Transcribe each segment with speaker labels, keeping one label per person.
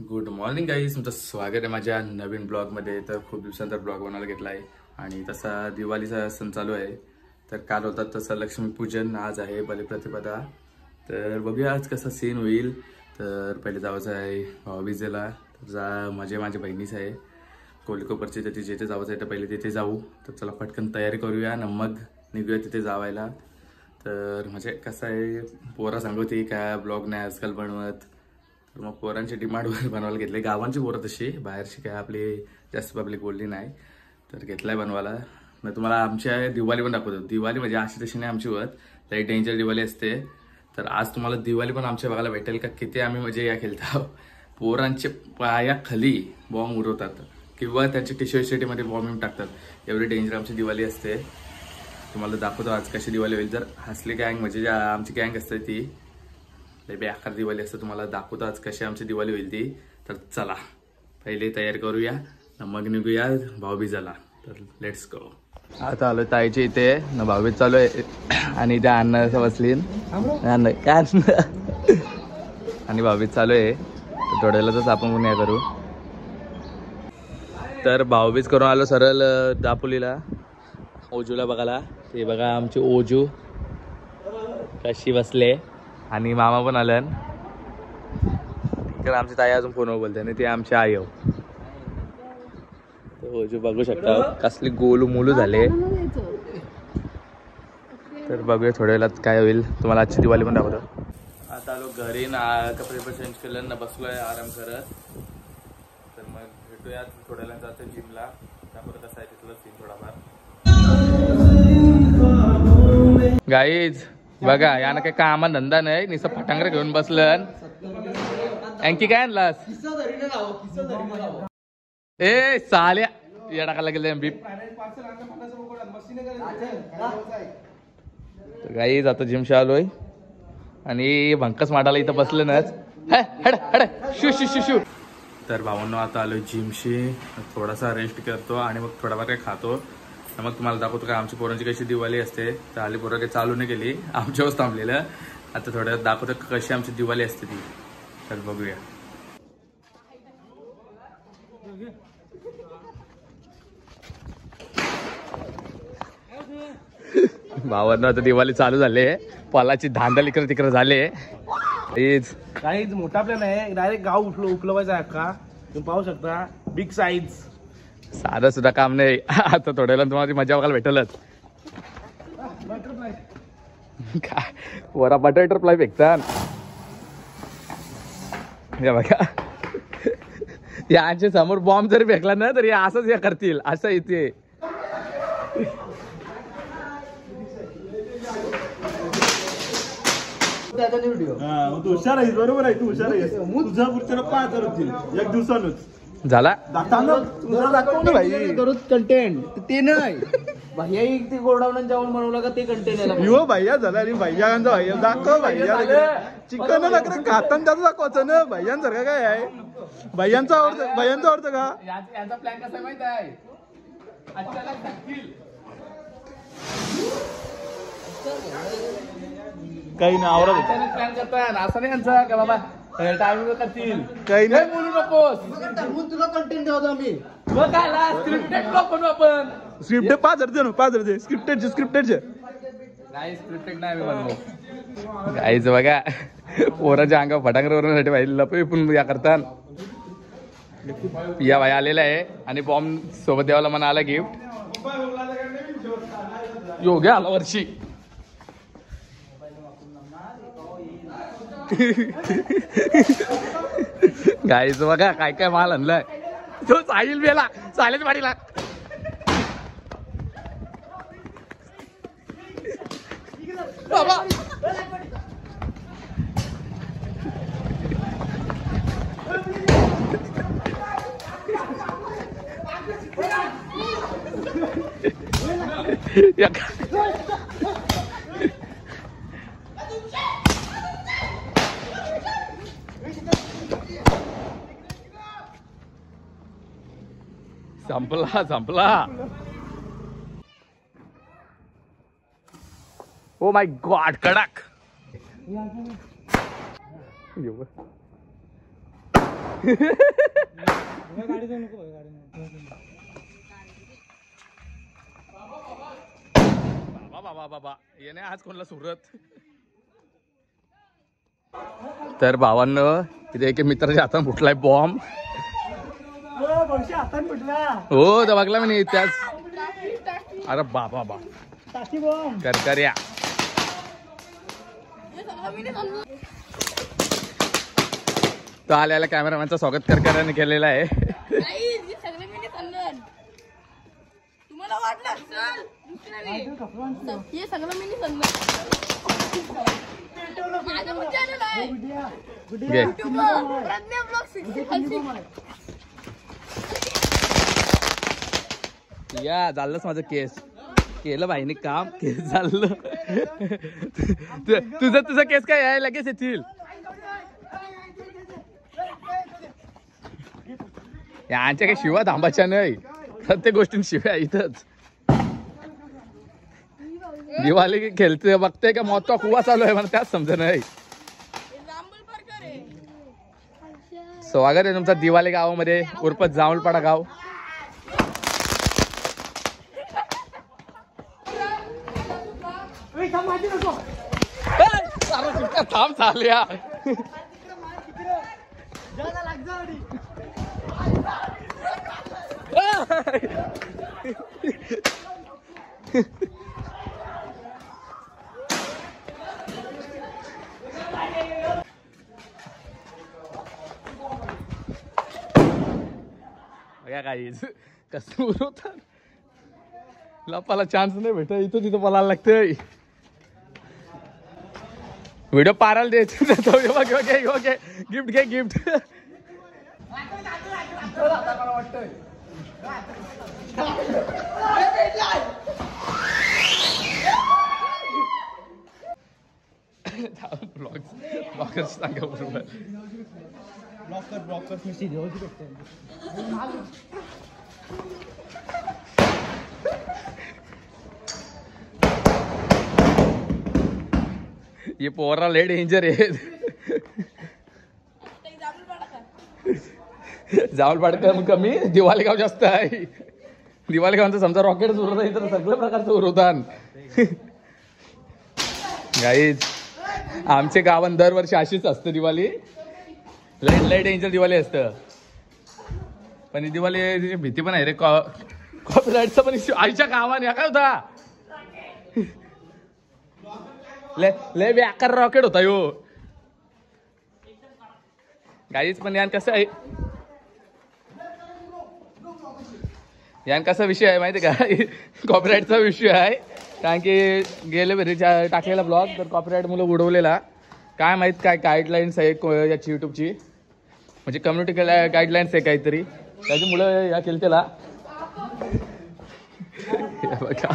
Speaker 1: Good morning guys, तुमचं स्वागत आहे माझ्या नवीन ब्लॉगमध्ये। तर खूप दिवसांतर ब्लॉग बनायला घेतला आहे आणि तसा दिवाळीचा सण चालू आहे। तर काल होता तसं लक्ष्मीपूजन, आज आहे बलिप्रतिपदा। तर बघूया आज कसा सीन होईल। तर पहिले जायचं आहे भाऊबीजेला, जा माझ्या बहिणीच आहे कोल्हापूरची, तर जिथे जायचं आहे तर पहिले तिथे जाऊ। तर चला पटकन तयारी करूया न मग निघूया तिथे जावायला। तर म्हणजे कसं आहे, पोरा सांगते काय ब्लॉग नाही आजकाल बनवत, तर मग पोरांची डिमांडवर बनवायला घेतले। गावांची पोरं तशी, बाहेरची काय आपली जास्त पब्लिक बोलली नाही, तर घेतलाय बनवायला। मग तुम्हाला आमच्या दिवाळी पण दाखवतो। दिवाळी म्हणजे अशी तशी नाही आमची होत, लई डेंजर दिवाळी असते। तर आज तुम्हाला दिवाळी पण आमच्या बघायला भेटेल का किती आम्ही म्हणजे या खेळतो। पोरांचे पायाखाली बॉम्ब उडवतात किंवा त्यांच्या टी-शर्टमध्ये बॉम्ब टाकतात, एवढी डेंजर आमची दिवाळी असते। तुम्हाला दाखवतो आज कशी दिवाळी होईल। जर हसली गँग म्हणजे आमची गँग असते ती बेकार दिवाळी असते, तुम्हाला दाखवतो आज कशी आमची दिवाळी होईल ती। तर चला पहिले तयारी करूया मग निघूया भाऊबीजेला। तर लेट्स गो। आता आलो ताईच्या इथे न, भाऊबीज चालू आहे आणि त्या अण्णा बसली काय आणि भाऊबीज चालू आहे। तर थोड्यालाच आपण पुण्या करू। तर भाऊबीज करून आलो सरळ दापोलीला ओजूला बघायला। ते बघा आमची ओजू कशी बसले आणि मामा पण आलं। तर आमची ताई अजून फोनवर बोलते आणि ते आमची आई हो। ओजू बघू शकता कसली गोलू मोलू झाले। तर बघूया थोड्या वेळात काय होईल, तुम्हाला आजची दिवाळी पण दाखवतो। आता आलो घरी ना, कपडे पण चेंज केलं ना, बसलोय आराम करत। तर मग भेटूया थोड्या वेळात, जातो जिमला, त्यामुळे कसं आहे तिथलं सीन थोडाफार। गाईज बघा यानं काही कामा धंदा नाही, नुसतं फटांगर घेऊन बसलं। आणखी काय आणलास? ए साल्या या टाकायला गेले बीप। गाईज आता जिमशी आलोय आणि भंकस माटाला इथं बसलं नाच। Shoe shoe shoe shoe. तर भावांनो आता आलोय जिमशी, थोडासा रेस्ट करतो आणि मग थोडाफार काही खातो। मग तुम्हाला दाखवतो का आमची पोरांची कशी दिवाळी असते। तर आली पोरं काही चालू नाही केली, आमच्यावर थांबलेलं। आता थोड्या दाखवतो कशी आमची दिवाळी असते ती, तर बघूया। भावांनो आता दिवाळी चालू झाले, पालाची धांदल इकडे तिकडे झाले।
Speaker 2: काहीच मोठा प्लॅन आहे, डायरेक्ट गाव उपलवायचा आहे अख्खा। तुम्ही पाहू शकता बिग साईज,
Speaker 1: साधं सुद्धा काम नाही। आता थोड्या वेळा तुम्हाला मजा बघायला भेटलच। काय वरा बटरफ्लाय फेकतात या बघा। यांच्या समोर बॉम्ब जरी फेकला ना तरी असंच हे करतील, असं इथे।
Speaker 2: तू हुशार आहेस, बरोबर आहे, तू हुशार आहेस। तुझ्या पुढच्या 5,000 होतील एक दिवसानच
Speaker 1: झाला।
Speaker 2: कंटेंट ते नाही भैया ते गोडाऊन जाऊन बनवलं का ते कंटेंट
Speaker 3: यो भैया झाला आणि भैयांचा भैया दाखव, भैया चिकन नका खाताना त्याचं दाखवायचं ना। भैयांसारखं काय आहे, भैयांचं आवडतं का?
Speaker 1: यांचा प्लॅन कसा आहे माहित आहे,
Speaker 3: काही नाही आवडत,
Speaker 1: प्लॅन करतात असं नाही यांचा का बाबा टाइमिंग करतील,
Speaker 3: काही नाही
Speaker 1: बोलू नकोस।
Speaker 2: तुला कंटेंट ठेवतो आम्ही,
Speaker 1: मग काय स्क्रिप्टेड ब्लॉग बनवू आपण।
Speaker 3: स्क्रिप्टेड 5,000 स्क्रिप्टेडचे
Speaker 1: नाही, स्क्रिप्टेड नाही आम्ही बनवू। गाईच बघा पोराच्या अंगा फटांगर वरण्यासाठी भाई लपे पण या करतात। पिया भाई आलेला आहे आणि बॉम्ब सोबत द्यावाला मला आला गिफ्ट। योग्य आला वर्षी। गाईच बघा काय काय माल आणलाय तो, साहिल बेला चालेल वाडीला। बाबा संपला। ओ माय गॉड कडक। बाबा बाबा येणे आज कोणला सुरत. तर भावांनो इथे एक मित्राच्या हातात फुटलाय बॉम्ब. हो तर बघला मी त्याच. अरे बाबा बा करकर्या. तो आल्याला कॅमेरामॅनचं स्वागत करकर्याने केलेलं आहे.
Speaker 4: तुम्हाला वाटलं हे सगळं मी
Speaker 1: या झालंच माझं केस. केलं भाईने काम. केस झालं. तुझं केस काय आहे लगेच येतील. यांच्या काही शिवा थांबायच्या नाही. प्रत्येक गोष्टी शिव्या इथंच. दिवाळी खेळते बघते का मौत का कुवा चालू आहे मला त्याच समज नाही. स्वागत आहे तुमचा दिवाळी गावामध्ये उर्फ जांभूळपाडा गाव. थांब चालल्या. काहीच कसं उरवतात. लपाला चान्स नाही भेटत. इथं तिथं पळायला लागतंय. व्हिडिओ पारायला द्यायचं. गिफ्ट घे गिफ्ट. ब्लॉगर सांगा बरोबर.
Speaker 2: ब्लॉकर
Speaker 1: ये पोरा लय डेंजर आहे. जांभूळपाडा कमी दिवाळी गाव जास्त आहे. दिवाळी गावांचं समजा रॉकेट उरत आहे तर सगळ्या प्रकारचं उरवतात. गाईज आमच्या गावात दरवर्षी अशीच असतं दिवाळी. लय डेंजर दिवाळी असतं. पण ही दिवाळी भीती पण आहे रे. कॉपीराईटचं पण आईच्या गावाने या काय होता. लय बेकार रॉकेट होता यो. गाईज पण यान कसं आहे. यान कसा विषय आहे माहिती का. कॉपीराईटचा विषय आहे. कारण की गेले वेळी टाकलेला ब्लॉग तर कॉपीराईट मुलं उडवलेला. काय माहित काय गाईडलाईन्स आहे याची युट्यूबची. म्हणजे कम्युनिटी गाईडलाईन्स आहे काहीतरी. त्याची मुलं या केलं त्याला. बघा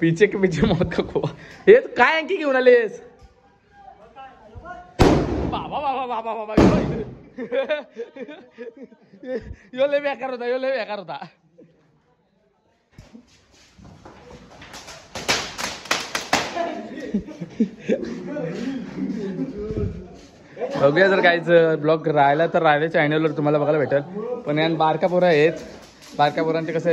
Speaker 1: पीछे के पीछे मौत का कुआं. हे काय आणखी घेऊन आलेस. बाबा बाबा बाबा बाबा यो लय बेकार होता. यो लय बेकार होता. बघूया जर काहीच ब्लॉग राहिला तर राहिल्या चॅनलवर तुम्हाला बघायला भेटेल. पण यान बारका पोरं आहेत. बारक्या पोरांचे कसं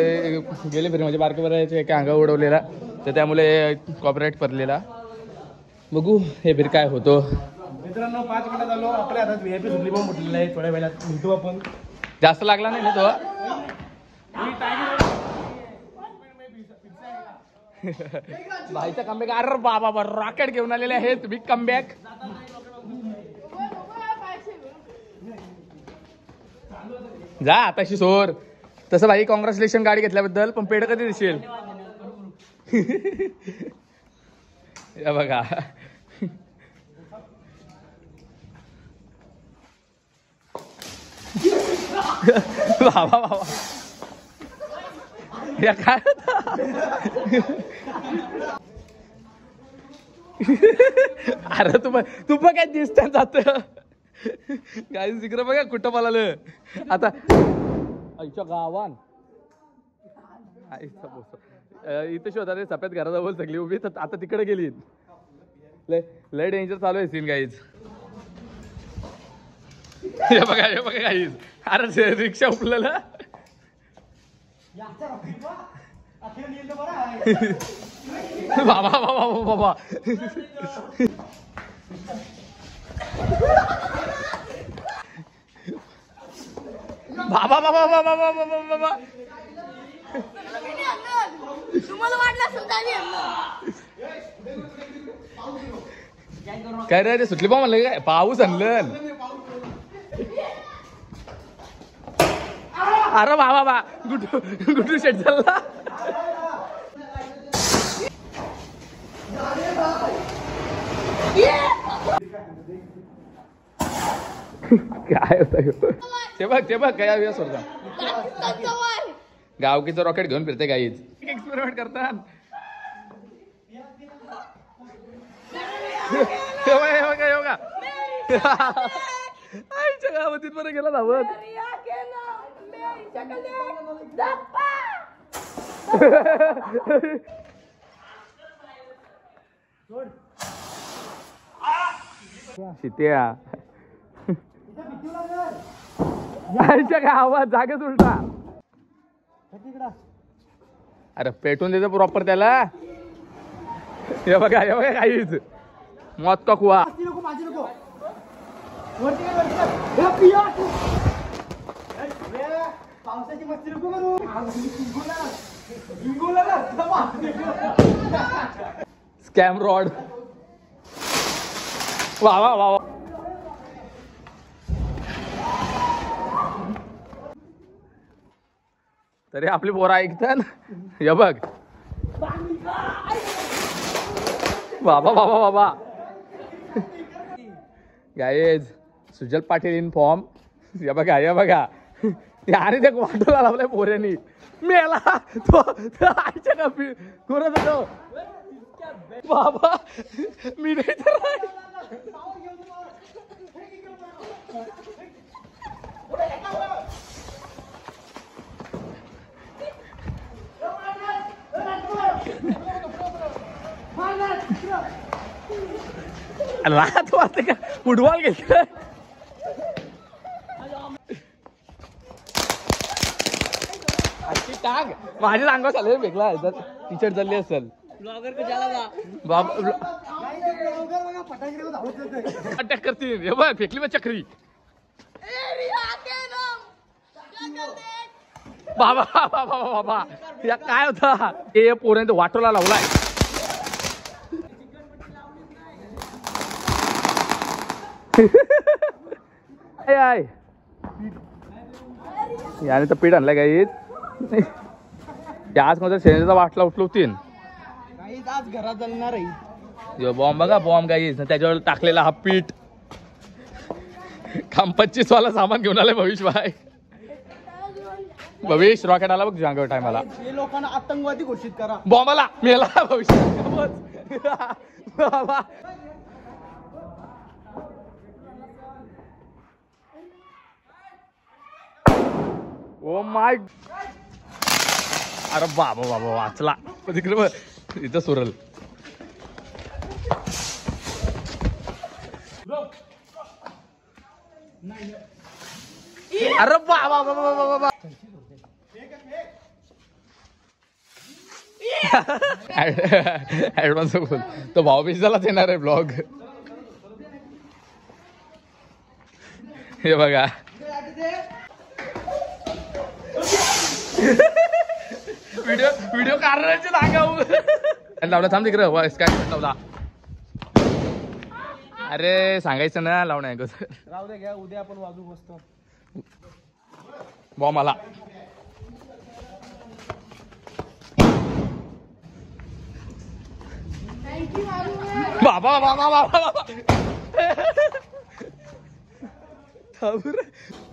Speaker 1: गेले फिरे म्हणजे बारक्या पोराचे एका अंगा उडवलेला तर त्यामुळे कॉपीराईट पडलेला. बघू हे फिर काय होतो.
Speaker 2: मित्रांनो 5 मिनिटात आलो. आपल्या हातात VIP सुटली पण म्हटलेलं आहे. थोड्या वेळात भेटू आपण.
Speaker 1: जास्त लागला नाही ना तो. भाईचा कमबॅक. अरे बाबा रॉकेट घेऊन आलेले आहेत. Big comeback. जा आताशी सोर. तसं भाई कॉंग्रॅच्युलेशन गाडी घेतल्याबद्दल. पण पेड कधी दिसेल. या बघा बाबा बाबा या काय अरे तू पण काय दिसत जात. काय तिकडं बघा कुठं पळालं आता. आईच्या गावान इथं शोधा रे. सफेद घराजवळ सगळी उभी तर आता तिकडे गेली. लय डेंजर चालू आहे सीन गाईज. हे बघा काहीच. अरे रिक्षा उपलेला. बाबा बाबा बाबा बाबा बाबा बाबा बाबा बाबा
Speaker 4: तुम्हाला वाटलं असेल तर आम्ही आणलं.
Speaker 1: काय रे सुटली पा म्हणलं काय पाऊस आणलं. अरे बाबा बा गुटू शेट चालला. काय होतं ते बघ काय वेळ सोडता. गावकीचं रॉकेट घेऊन फिरते काहीच एक्सपेरिमेंट करतात. योगा आईच्या गावात बरं गेला धावत. शित्या आईच्या गावात जागेच उलटा. अरे पेटून देतो प्रॉपर त्याला. हे बघा काहीच मौत का कुआ. Scam rod. वा वा वा. तरी आपली पोरं ऐकतात. हे बघ बाबा बाबा बाबा. Guys Sujal Patil in form. हे बघा आणि ते वाटोला लावलाय पोऱ्यांनी. मेला तो आईच्या का करत होतो बाबा. मी नाही तर राहत वाटते का फुटबॉल घेतलं. टांग माझ्या अंगावर चालले भेटला टी शर्ट चालली असेल. अटॅक करतील. हे बघ फेकली मग चक्री. बाबा बाबा बाबा या काय होता हे पोरांनी वाटोला लावलाय. याने तर पीठ आणलाय काही. आज माझा शेणाचा वाटला उठलो तीन.
Speaker 2: आज घरात जाणार आहे.
Speaker 1: बॉम्ब बघा बॉम्ब काही त्याच्यावर टाकलेला हा पीठ. काम 25 वाला सामान घेऊन आलाय भविष्य. भविष्य रॉकेट आला बघ जांगवर टायमाला.
Speaker 2: लोकांना आतंकवादी घोषित करा.
Speaker 1: बॉम्बाला मेला भविष्य. Oh my. अरे बाबा बाबा वाचला तिकडे इथं सुरल. अरे बाबा बाबा बाबा ऍडव्हान्स बोल. तो भाऊबीजालाच येणार आहे ब्लॉग. हे बघा व्हिडिओ काढण्याचे लागाव लावला. थांब तिकडे काय लावला. अरे सांगायचं ना लावणं आहे.
Speaker 2: राहू दे घ्या उद्या आपण वाजू बसतो.
Speaker 1: बॉम्ब आला. बाबा बाबा बाबा.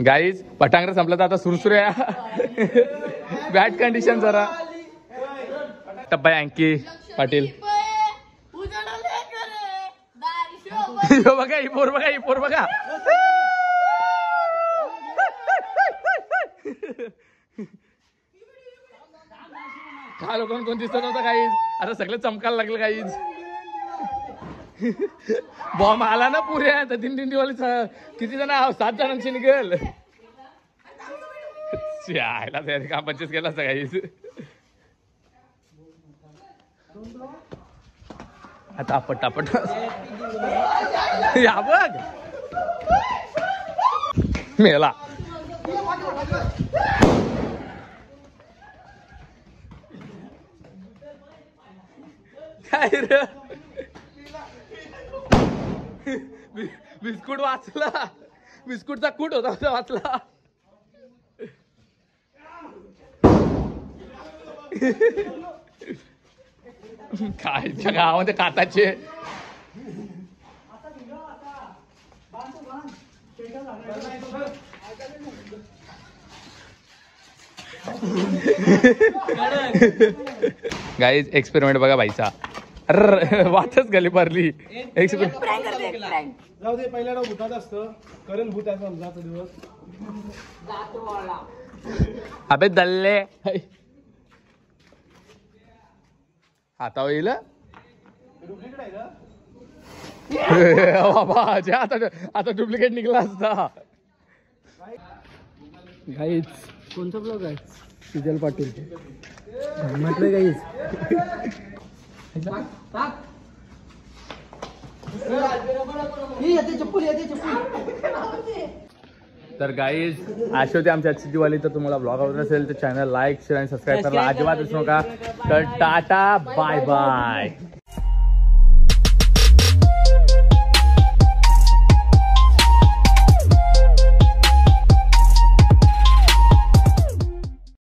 Speaker 1: गाईज पटांगरा संपला तर आता सुरसुर बॅड कंडिशन जरा. टप्पा अंकी पाटील. बघा ही पोर बघा. हा लोकांना कोण दिसत नव्हतं काहीच. आता सगळं चमकायला लागलं काहीच. बॉम्ब आला ना पुऱ्या तर 3 दिवाळी किती जण 7 जणांची निघेल यायला तयारी का 25 केला सगळी आता पटापट या बघ मेला काय रे बिस्कुट वाचला बिस्कुटचा कूट होता वाचला काय गावामध्ये काताचे गाईज एक्सपेरिमेंट बघा भाईचा अरे वाटच गली भरली एक्सपेरिमेंट
Speaker 2: जाऊ दे पहिल्या डाव भूताच असतं करेल भूताचा जातो दिवस
Speaker 1: अबे दल्ले आता होईल बाबा आता डुप्लिकेट निघला असता
Speaker 2: गाईज कोणता ब्लॉग आहे सुजल पाटील म्हटलं गाईज
Speaker 1: तर गाईज अशी होती आमची आजची दिवाळी तर तुम्हाला ब्लॉग आवडत असेल तर चॅनल लाईक शेअर आणि सबस्क्राईब करायला अजिबात विसरू नका तर टाटा बाय बाय